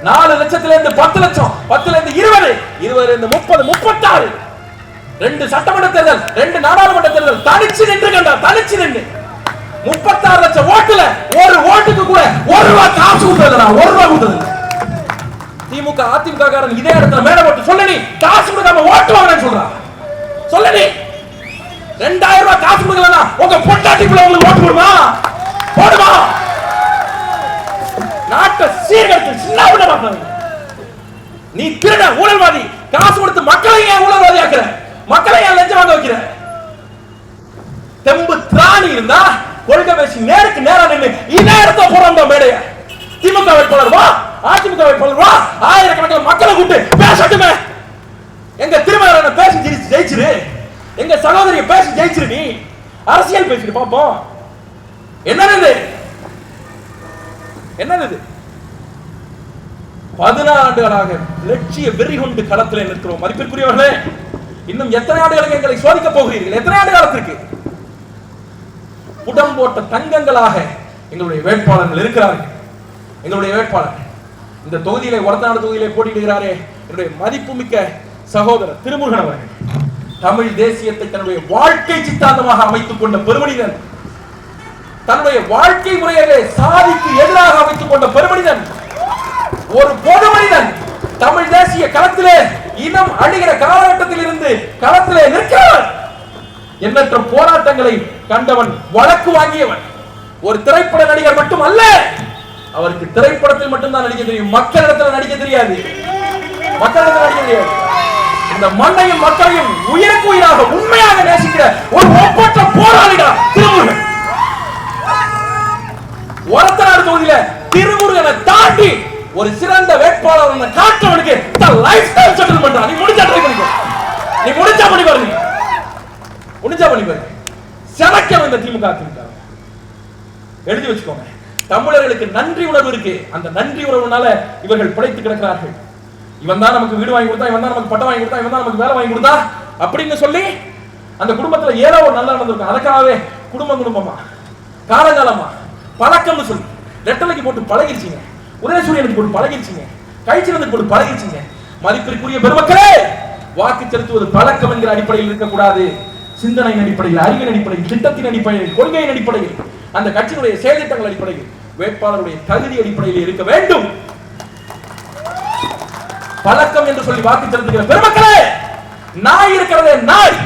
4 லட்சத்துல இருந்து 10 லட்சம், 10ல இருந்து 20, 20ல இருந்து 30, 36, 2 சட்டமன்ற தேர்தல், 2 நாடாளுமன்ற தேர்தல் தனிச்சு நின்று கண்டா, தனிச்சு நின்று 36 லட்சம் ஓட்டுல ஒரு ஓட்டுக்கு கூட 1 ரூபாய் காசு கொடுத்ததுடா, 1 ரூபாய் கொடுத்தது. திமுக அதிமுக காரன் இதே இடத்துல மேல போட்டு சொல்ல, நீ காசு கொடுக்காம ஓட்டு வாங்கன்னு சொல்றான். சொல்ல, நீ 2000 ரூபாய் காசு கொடுக்கலனா உங்க பொண்டாட்டிக்குள்ள உங்களுக்கு ஓட்டு போடுமா? போடுமா? நாட்டை சீர்கெடுத்து சின்னாவிட மாட்டாங்க. நீ திருட, ஊழல்வாதி, காசு கொடுத்து மக்களை ஏன் ஊழல்வாதி ஆக்குற? மக்களை ஏன் லஞ்சம் வாங்க வைக்கிற? தெம்பு திராணி இருந்தா கொள்கை பேசி நேருக்கு நேரா நின்று இதே இடத்த போறாங்க மேடைய. திமுக வேட்பாளர் வா, அதிமுக வேட்பாளர் வா, ஆயிரக்கணக்கான மக்களை கூப்பிட்டு பேசட்டுமே. எங்க திருமண பேசி ஜெயிச்சிரு, எங்க சகோதரிய பேசி ஜெயிச்சிரு, நீ அரசியல் பேசிட்டு பாப்போம். என்னது என்னது 14 ஆண்டுகளாக லட்சிய வெறி கொண்டு களத்தில் நிற்கிறோம். மதிப்பிற்குரியவர்களே, இன்னும் எத்தனை ஆண்டுகளுக்கு எங்களை சோதிக்க போகிறீர்கள்? எத்தனை ஆண்டு காலத்திற்கு? புடம் போட்ட தங்கங்களாக எங்களுடைய வேட்பாளர்கள் இருக்கிறார்கள். எங்களுடைய வேட்பாளர் இந்த தொகுதியிலே, ஒரத்தநாடு தொகுதியிலே போட்டியிடுகிறாரே, என்னுடைய மதிப்புமிக்க சகோதரர் திருமுருகன் அவர்கள் தமிழ் தேசியத்தை தன்னுடைய வாழ்க்கை சித்தாந்தமாக அமைத்துக் கொண்ட பெருமனிதன், தன்னுடைய வாழ்க்கை முறையிலே சாதிக்கு எதிராக அமைத்துக் கொண்ட பெருமனிதன், ஒரு பொது மனிதன். தமிழ் தேசிய களத்திலே இனம் அழிகிற காலகட்டத்தில் இருந்து களத்திலே நிற்கிறவன், எண்ணற்ற போராட்டங்களை கண்டவன், வழக்கு வாங்கியவன். ஒரு திரைப்பட நடிகர் மட்டும் அல்ல, அவருக்கு திரைப்படத்தில் மட்டும்தான் நடிக்க தெரியும், மக்களிடத்தில் நடிக்க தெரியாது. மக்களிடத்தில் நடிக்க தெரியாது. இந்த மண்ணையும் மக்களையும் உயிருக்கு உயிராக உண்மையாக நேசிக்கிற ஒரு ஒப்பற்ற போராளிடா திருமுருகன். ஒரத்தநாடு தொகுதியில திருமுருகனை தாண்டி ஒரு சிறந்த வேட்பாளர் காற்றவனுக்கு லைஃப் டைம் செட்டில் பண்றான். நீ முடிஞ்சா ட்ரை பண்ணிக்கோ, நீ முடிஞ்சா பண்ணி பாரு, நீ முடிஞ்சா பண்ணி பாரு. செலக்க வந்த திமுக அதிமுக எழுதி வச்சுக்கோங்க. தமிழர்களுக்கு நன்றி உணர்வு இருக்கு. அந்த நன்றி உணர்வுனால இவர்கள் பிழைத்து கிடக்கிறார்கள். இவன் தான் நமக்கு வீடு வாங்கி கொடுத்தா, இவன் தான் நமக்கு பட்டம் வாங்கி கொடுத்தா, இவன் தான் நமக்கு வேலை வாங்கி கொடுத்தா அப்படின்னு சொல்லி அந்த குடும்பத்துல ஏதோ ஒரு நல்லா நடந்திருக்கும். அதுக்காகவே குடும்பமா காலகாலமா பழக்கம்னு சொல்லி ரெட்டலைக்கு போட்டு பழகிருச்சிங்க, உதயசூரியனுக்கு போட்டு பழகிருச்சிங்க, கைச்சிறந்துக்கு போட்டு பழகிருச்சிங்க. மதிப்பிற்குரிய பெருமக்களே, வாக்கு செலுத்துவது பழக்கம் என்கிற அடிப்படையில் இருக்கக்கூடாது. சிந்தனையின் அடிப்படையில், அறிவின் அடிப்படையில், திட்டத்தின் அடிப்படையில், கொள்கையின் அடிப்படையில், அந்த கட்சியினுடைய செயல்திட்டங்கள் அடிப்படையில், வேட்பாளருடைய தகுதி அடிப்படையில் இருக்க வேண்டும். பழக்கம் என்று சொல்லி வாக்கு செலுத்துகிற பெருமக்களே, நாய் இருக்கிறதே நாய்,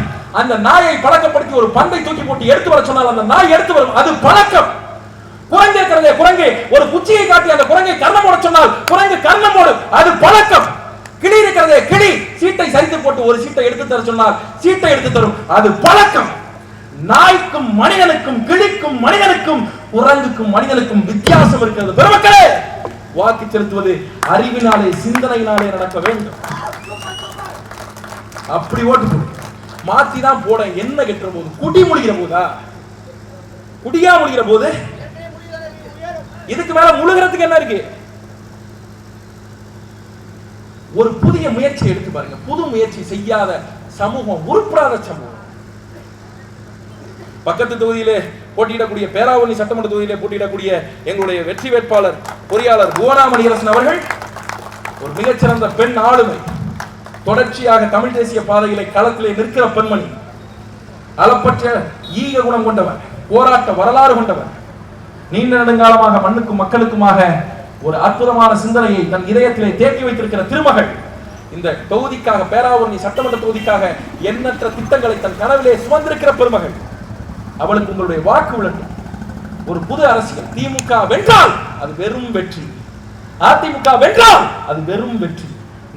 அந்த நாயை பழக்கப்படுத்தி ஒரு பந்தை தூக்கி போட்டு எடுத்து வர சொன்னால் அந்த நாய் எடுத்து வரும், அது பழக்கம். குரங்கு இருக்கிறதே குரங்கு, ஒரு குச்சியை காட்டி அந்த குரங்கை கர்ணம் போட சொன்னால் குரங்கு கர்ணம் போடும், அது பழக்கம். கிளி இருக்கிறதே கிளி, சீட்டை சரித்து போட்டு ஒரு சீட்டை எடுத்து தர சொன்னால் சீட்டை எடுத்து தரும், அது பழக்கம். நாய்க்கும் மனிதனுக்கும், கிளிக்கும் மனிதனுக்கும், குரங்குக்கும் மனிதனுக்கும் வித்தியாசம் இருக்கிறது. பெருமக்களே, வாக்கு செலுத்துவது அறிவினாலே, சிந்தனையினாலே நடக்க வேண்டும். அப்படி ஓட்டு போடு, மாத்தி தான் போட. என்ன கெட்டுற போது? குடி முழுகிற போதா? குடியா முழுகிற போது? இதுக்கு மேல முழுகிறதுக்கு என்ன இருக்கு? ஒரு புதிய முயற்சி எடுத்து பாருங்க. புது முயற்சி செய்யாத சமூகம் உருப்படாத சமூகம். பக்கத்து தொகுதியிலே போட்டியிடக்கூடிய, பேராவூரணி சட்டமன்ற தொகுதியிலே போட்டியிடக்கூடிய எங்களுடைய வெற்றி வேட்பாளர் பொறியாளர் புவனா மணியரசன் அவர்கள் ஒரு மிகச்சிறந்த பெண் ஆளுமை. தொடர்ச்சியாக தமிழ் தேசிய பாதையிலே களத்திலே நிற்கிற பெண்மணி. அளப்பற்ற ஈக குணம் கொண்டவர், போராட்ட வரலாறு கொண்டவர். நீண்ட நெடுங்காலமாக மண்ணுக்கும் மக்களுக்குமாக ஒரு அற்புதமான சிந்தனையை தன் இதயத்திலே தேக்கி வைத்திருக்கிற திருமகள். இந்த தொகுதிக்காக, பேராவூரணி சட்டமன்ற தொகுதிக்காக எண்ணற்ற திட்டங்களை தன் கனவிலே சுமந்திருக்கிற பெருமகள். அவளுக்கு உங்களுடைய வாக்கு விளக்கு. ஒரு புது அரசியல். திமுக வென்றால் அது வெறும் வெற்றி, அதிமுக வென்றால் அது வெறும் வெற்றி,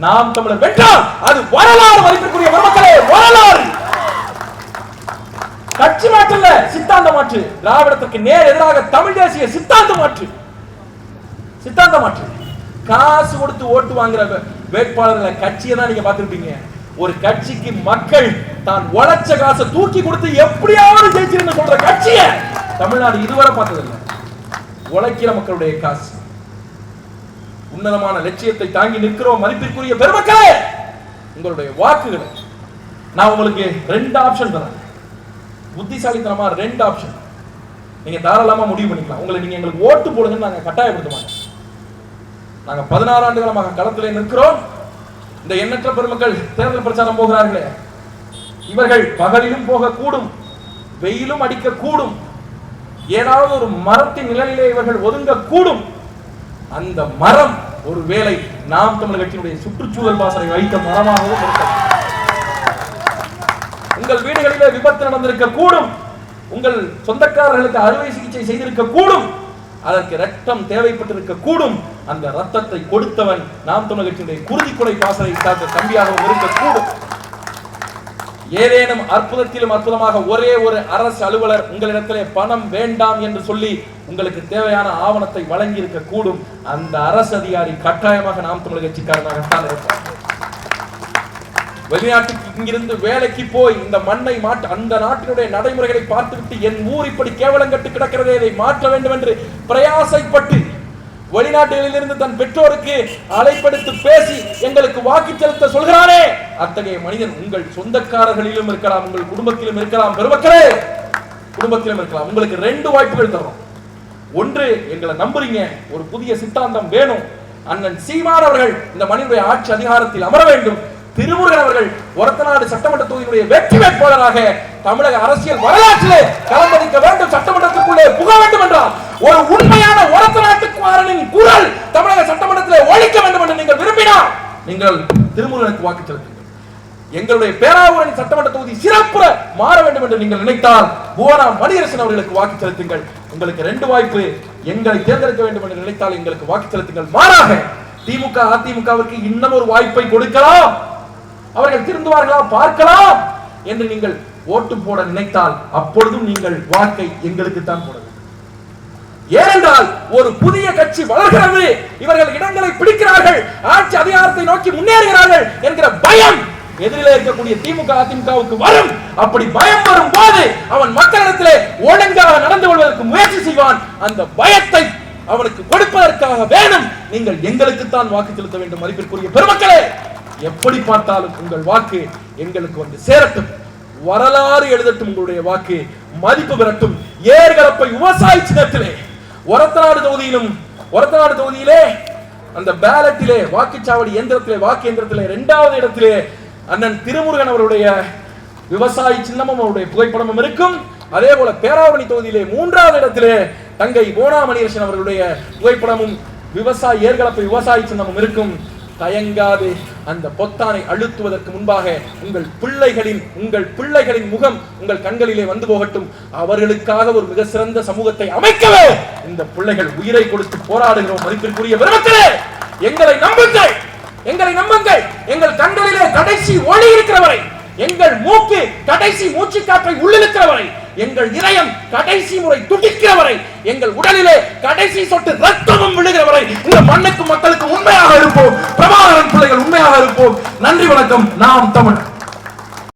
நாம் தமிழர் வென்றால் அது வரலாறு. மதிப்பிற்குரிய மக்களே, வரலாறு. கட்சி மாற்றல்ல, சித்தாந்த மாற்று. திராவிடத்திற்கு நேர் எதிராக தமிழ் தேசிய சித்தாந்த மாற்று, சித்தாந்த மாற்று. காசு கொடுத்து ஓட்டு வாங்குற வேட்பாளர்களை கட்சியை தான் நீங்க பார்த்திருப்பீங்க. ஒரு கட்சிக்கு மக்கள் தான் உழைச்ச காசை தூக்கி கொடுத்து எப்படியாவது ஜெயிச்சிருன்னு சொல்ற கட்சியை தமிழ்நாடு இதுவரை பார்த்ததில்லை. உழைக்கிற மக்களுடைய காசு. உன்னதமான லட்சியத்தை தாங்கி நிற்கிறோம். மதிப்பிற்குரிய பெருமக்களே, உங்களுடைய வாக்குகளை நான் உங்களுக்கு 2 ஆப்ஷன் தரேன். புத்திசாலித்தனமா 2 ஆப்ஷன். நீங்க தாராளமா முடிவு பண்ணிக்கலாம். உங்களை நீங்க எங்களுக்கு ஓட்டு போடுங்கன்னு நாங்க கட்டாயப்படுத்த மாட்டோம். நாங்க 16 ஆண்டு காலமாக களத்திலே நிற்கிறோம். இந்த எண்ணற்ற பெருமக்கள் தேர்தல் பிரச்சாரம் போகிறார்களே, இவர்கள் பகலிலும் போக கூடும், வெயிலும் அடிக்க கூடும், ஏதாவது ஒரு மரத்தின் நிழலிலே இவர்கள் ஒதுங்க கூடும். அந்த மரம் ஒருவேளை நாம் தமிழர் கட்சியினுடைய சுற்றுச்சூழல் வாசனை வைத்த மரமாகவும் இருக்கலாம். உங்கள் வீடுகளிலே விபத்து நடந்திருக்க கூடும், உங்கள் சொந்தக்காரர்களுக்கு அறுவை சிகிச்சை செய்திருக்க கூடும், அதற்கு ரத்தம் தேவைப்பட்டிருக்க கூடும். அந்த ரத்தத்தை கொடுத்தவன் நாம் தமிழர் கட்சியினுடைய குருதிக்குலை பாசறை காத்த தம்பியாகவும் இருக்கக்கூடும். ஏதேனும் அற்புதத்திலும் அற்புதமாக ஒரே ஒரு அரசு அலுவலர் உங்களிடத்திலே பணம் வேண்டாம் என்று சொல்லி உங்களுக்கு தேவையான ஆவணத்தை வழங்கி இருக்க கூடும். அந்த அரசு அதிகாரி கட்டாயமாக நாம் தமிழர் கட்சிக்காரனாகத்தான் இருப்பார். வெளிநாட்டுக்கு இங்கிருந்து வேலைக்கு போய் இந்த மண்ணை மாற்ற, அந்த நாட்டினுடைய நடைமுறைகளை பார்த்துவிட்டு என் ஊர் இப்படி கேவலங்கட்டு கிடக்கிறதே, இதை மாற்ற வேண்டும் என்று பிரயாசைப்பட்டு வெளிநாட்டில் இருந்து தன் பெற்றோருக்கு அழைப்படுத்தி பேசி எங்களுக்கு வாக்கு செலுத்த சொல்கிறானே, அத்தகைய மனிதன் உங்கள் சொந்தக்காரர்களிலும் இருக்கலாம், உங்கள் குடும்பத்திலும் இருக்கலாம். பெருமக்களே, குடும்பத்திலும் இருக்கலாம். உங்களுக்கு 2 வாய்ப்புகள் தரும். ஒன்று, எங்களை நம்புறீங்க, ஒரு புதிய சித்தாந்தம் வேணும், அண்ணன் சீமான் அவர்கள் இந்த மனிதனுடைய ஆட்சி அதிகாரத்தில் அமர வேண்டும், திருமுருகன் அவர்கள் ஒரத்தநாடு சட்டமன்ற தொகுதியினுடைய வெற்றி வேட்பாளராக தமிழக அரசியல் வரலாற்றிலே களமளிக்க வேண்டும், சட்டமன்றத்துக்குள்ளே புக வேண்டும் என்றால் ஒரு உண்மையான ஒரத்தநாட்டுக்காரனின் குரல் தமிழக சட்டமன்றத்திலே ஒலிக்க வேண்டும் என்று நீங்கள் விரும்பினால் நீங்கள் திருமுருகனுக்கு வாக்கு செலுத்துங்கள். எங்களுடைய பேராவூரணி சட்டமன்ற தொகுதி சிறப்புற மாற வேண்டும் என்று நீங்கள் நினைத்தால் புவனா மணியரசன் அவர்களுக்கு வாக்கு செலுத்துங்கள். உங்களுக்கு 2 வாய்ப்பு. எங்களை தேர்ந்தெடுக்க வேண்டும் என்று நினைத்தால் எங்களுக்கு வாக்கு செலுத்துங்கள். மாறாக திமுக அதிமுகவிற்கு இன்னும் ஒரு வாய்ப்பை கொடுக்கலாம், அவர்கள் திருந்துவார்களா பார்க்கலாம் என்று நீங்கள் ஓட்டு போட நினைத்தால் அப்பொழுதும் நீங்கள் வாக்கை எங்களுக்கு தான் போட வேண்டும். ஏனென்றால் ஒரு புதிய கட்சி வளர்கிறது, இவர்கள் இடங்களை பிடிக்கிறார்கள், ஆட்சி அதிகாரத்தை நோக்கி முன்னேறுகிறார்கள் என்கிற பயம் எதிரிலே இருக்கக்கூடிய திமுக அதிமுகவுக்கு வரும். அப்படி பயம் வரும் போது அவன் மக்களிடத்திலே ஒழுங்காக நடந்து கொள்வதற்கு முயற்சி செய்வான். அந்த பயத்தை அவனுக்கு கொடுப்பதற்காக வேணும் நீங்கள் எங்களுக்கு தான் வாக்கு செலுத்த வேண்டும். மதிப்பிற்குரிய பெருமக்களே, எப்படி பார்த்தாலும் உங்கள் வாக்கு எங்களுக்கு வந்து சேரட்டும், வரலாறு எழுதட்டும், உங்களுடைய வாக்கு மதிப்பு பெறட்டும். ஏர்கலப்பை விவசாய சின்னத்திலே ஒரத்தநாடு தொகுதியிலே அந்த பேலட்டிலே வாக்குச்சாவடி இயந்திரத்திலே வாக்கு இயந்திரத்திலே 2வது இடத்திலே அண்ணன் திருமுருகன் அவருடைய விவசாய சின்னமும் அவருடைய புகைப்படமும் இருக்கும். அதே போல பேராவூரணி தொகுதியிலே 3வது இடத்திலே தங்கை புவனா மணியரசன் அவர்களுடைய புகைப்படமும் விவசாய ஏர்கலப்பை விவசாய சின்னமும் இருக்கும். தயங்காது அந்த பொத்தானை அழுத்துவதற்கு முன்பாக உங்கள் பிள்ளைகளின் முகம் உங்கள் கண்களிலே வந்து போகட்டும். அவர்களுக்காக ஒரு மிக சிறந்த சமூகத்தை அமைக்கவே இந்த பிள்ளைகள் உயிரை கொடுத்து போராடுகிறோம். மதிப்பிற்குரிய பெருமக்களே, எங்களை நம்புங்கள். எங்கள் கண்களிலே கடைசி ஒளி இருக்கிறவரை, எங்கள் மூக்கு கடைசி மூச்சு காற்றை உள்ளிழுக்கிறவரை, எங்கள் இதயம் கடைசி முறை துடிக்கிறவரை, எங்கள் உடலிலே கடைசி சொட்டு ரத்தமும் விழுகிறவரை இந்த மண்ணுக்கு மக்களுக்கு உண்மையாக இருப்போம். பிரபாகரன் பிள்ளைகள் உண்மையாக இருப்போம். நன்றி, வணக்கம். நாம் தமிழ்.